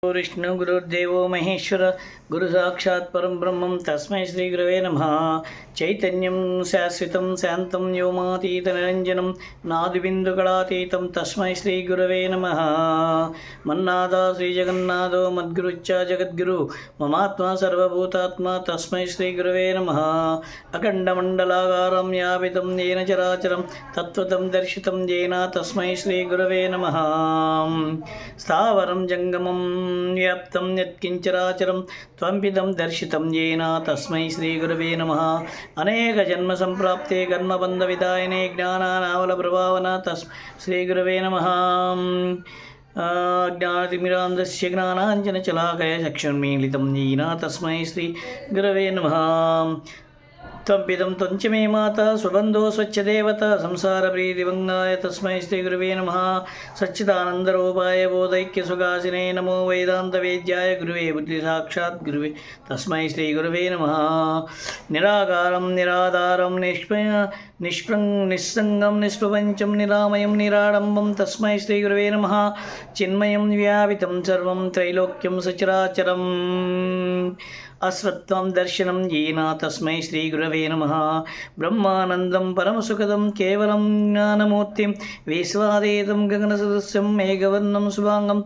विष्णु गुरुर्देवो महेश्वर गुरु साक्षात् परं ब्रह्मं तस्मै श्री गुरवे नमः। चैतन्यं शाश्वतं शान्तं व्योमातीतनिरञ्जनं नादिबिन्दुकलातीतं तस्मै श्री गुरवे नमः। मन्नादा श्रीजगन्नाथो मद्गुरुच्च जगद्गुरु ममात्मा सर्वभूतात्मा तस्मै श्री गुरवे नमः। अखण्डमण्डलाकारं व्यापितं येन चराचरं तत्त्वतं दर्शितं येन तस्मै श्री गुरवे नमः। स्थावरं जङ्गमं व्याप्तं यत्किञ्चराचरं त्वम्पिदं दर्शितं येन तस्मै श्रीगुरवे नमः। अनेकजन्मसम्प्राप्ते कर्मबन्धविदायिने ज्ञानानावलप्रभावन तस्मै श्रीगुरवे नमः। ज्ञानतिमिरान्धस्य ज्ञानाञ्जनशलाकया चक्षुर्मीलितं येन तस्मै श्रीगुरवे नमः। त्वम्पिदं त्वञ्च मे माता स्वबन्धो स्वच्छदेवता संसारप्रीतिभङ्गाय तस्मै श्रीगुरवे नमः। सच्चिदानन्दरूपाय बोधैक्यसुखासिने नमो वेदान्तवेद्याय गुरुवे बुद्धिसाक्षात् गुरुवे तस्मै श्रीगुरवे नमः। निराकारं निराधारं निस्सङ्गं निष्प्रपञ्चं निरामयं निराडम्बं तस्मै श्रीगुरवे नमः। चिन्मयं व्यापितं सर्वं त्रैलोक्यं सचराचरम् अस्वत्वं दर्शनं येन तस्मै श्रीगुरवे नमः। ब्रह्मानन्दं परमसुखदं केवलं ज्ञानमूर्तिं विश्वातीतं गगनसदृशं मेघवर्णं शुभाङ्गं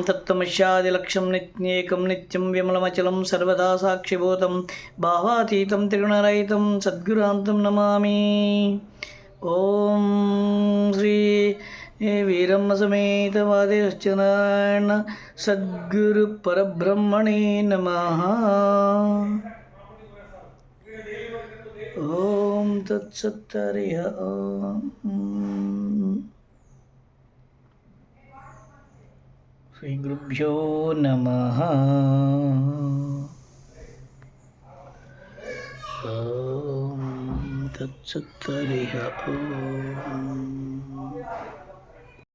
तत्त्वमस्यादिलक्ष्यं नित्येकं नित्यं विमलमचलं सर्वदा साक्षिभूतं भावातीतं त्रिगुणरहितं सद्गुरान्तं नमामि। ॐ श्री वीरम समेत वादेश्चनारायण सद्गुरु परब्रह्मणे नमः। ओम तत्सत् हरिः ओम। श्री गुरुभ्यो नमः। ओम तत्सत् हरिः ओम।